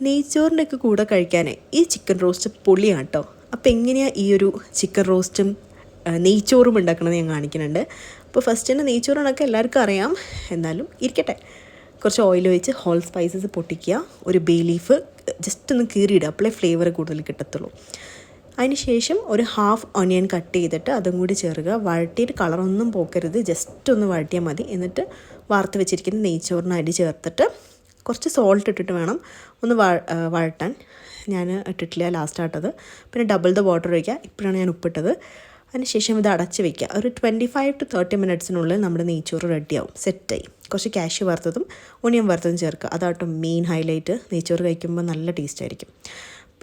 നെയ്ച്ചോറിൻ്റെയൊക്കെ കൂടെ കഴിക്കാൻ ഈ ചിക്കൻ റോസ്റ്റ് പൊളിയാണ് കേട്ടോ. അപ്പോൾ എങ്ങനെയാണ് ഈ ഒരു ചിക്കൻ റോസ്റ്റും നെയ്ച്ചോറും ഉണ്ടാക്കണമെന്ന് ഞാൻ കാണിക്കുന്നുണ്ട്. അപ്പോൾ ഫസ്റ്റ് തന്നെ നെയ്ച്ചോറിനൊക്കെ എല്ലാവർക്കും അറിയാം, എന്നാലും ഇരിക്കട്ടെ. കുറച്ച് ഓയിൽ ഒഴിച്ച് ഹോൾ സ്പൈസസ് പൊട്ടിക്കുക, ഒരു ബേ ലീഫ് ജസ്റ്റ് ഒന്ന് കീറിയിടുക, അപ്പോഴേ ഫ്ലേവർ കൂടുതൽ കിട്ടത്തുള്ളൂ. അതിന് ശേഷം ഒരു ഹാഫ് ഒനിയൻ കട്ട് ചെയ്തിട്ട് അതും കൂടി ചേർക്കുക. വഴട്ടിയിട്ട് കളറൊന്നും പോക്കരുത്, ജസ്റ്റ് ഒന്ന് വഴട്ടിയാൽ മതി. എന്നിട്ട് വാർത്ത് വെച്ചിരിക്കുന്ന നെയ്ച്ചോറിന് അരി ചേർത്തിട്ട് കുറച്ച് സോൾട്ട് ഇട്ടിട്ട് വേണം ഒന്ന് വഴട്ടാൻ. ഞാൻ ഇട്ടിട്ടില്ല, ലാസ്റ്റ് ആട്ടത്. പിന്നെ ഡബിൾ ദ വാട്ടർ ഒഴിക്കുക. ഇപ്പോഴാണ് ഞാൻ ഉപ്പിട്ടത്. അതിനുശേഷം ഇത് അടച്ച് വയ്ക്കുക. ഒരു 25 to 30 മിനിറ്റ്സിനുള്ളിൽ നമ്മുടെ നെയ്ച്ചോറ് റെഡിയാവും, സെറ്റായി. കുറച്ച് കാഷ്യൂ വറുത്തതും ഒനിയൻ വറുത്തതും ചേർക്കുക. അതാട്ടോ മെയിൻ ഹൈലൈറ്റ്. നെയ്ച്ചോറ് കഴിക്കുമ്പോൾ നല്ല ടേസ്റ്റ് ആയിരിക്കും.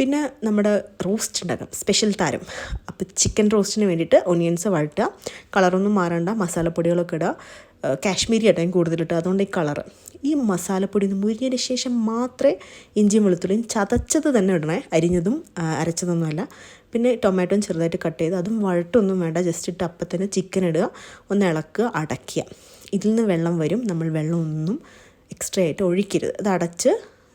പിന്നെ നമ്മുടെ റോസ്റ്റ് ഉണ്ടാക്കാം, സ്പെഷ്യൽ താരം. അപ്പോൾ ചിക്കൻ റോസ്റ്റിന് വേണ്ടിയിട്ട് ഒനിയൻസ് വഴട്ടുക, കളറൊന്നും മാറണ്ട, മസാലപ്പൊടികളൊക്കെ ഇടുക. കാശ്മീരി ആയിട്ടും കൂടുതലിട്ട്, അതുകൊണ്ട് ഈ കളറ്. ഈ മസാലപ്പൊടി ഒന്ന് മുരിഞ്ഞതിന് ശേഷം മാത്രമേ ഇഞ്ചിയും വെളുത്തുള്ളിയും ചതച്ചത് തന്നെ ഇടണേ, അരിഞ്ഞതും അരച്ചതൊന്നുമല്ല. പിന്നെ ടൊമാറ്റോയും ചെറുതായിട്ട് കട്ട് ചെയ്ത്, അതും വഴട്ടൊന്നും വേണ്ട, ജസ്റ്റ് ഇട്ട് അപ്പം തന്നെ ചിക്കൻ ഇടുക, ഒന്ന് ഇളക്കുക, അടയ്ക്കുക. ഇതിൽ നിന്ന് വെള്ളം വരും, നമ്മൾ വെള്ളമൊന്നും എക്സ്ട്രാ ആയിട്ട് ഒഴിക്കരുത്. അത് അടച്ച്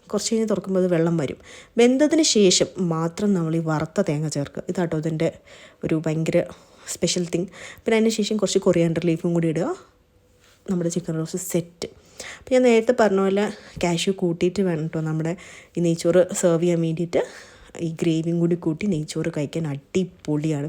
കുറച്ച് കഴിഞ്ഞ് തുറക്കുമ്പോൾ അത് വെള്ളം വരും. വെന്തതിന് ശേഷം മാത്രം നമ്മൾ ഈ വറുത്ത തേങ്ങ ചേർക്കുക. ഇതാട്ടോ ഇതിൻ്റെ ഒരു ഭയങ്കര സ്പെഷ്യൽ തിങ്. പിന്നെ അതിന് ശേഷം കുറച്ച് കൊറിയാണ്ടർ ലീഫും കൂടി ഇടുക. നമ്മുടെ ചിക്കൻ റോസ്റ്റ് സെറ്റ്. അപ്പോൾ ഞാൻ നേരത്തെ പറഞ്ഞ പോലെ കാഷ്യൂ കൂട്ടിയിട്ട് വേണം കേട്ടോ നമ്മുടെ ഈ നെയ്ച്ചോറ് സെർവ് ചെയ്യാൻ വേണ്ടിയിട്ട്. ഈ ഗ്രേവിയും കൂടി കൂട്ടി നെയ്ച്ചോറ് കഴിക്കാൻ അടിപൊളിയാണ്.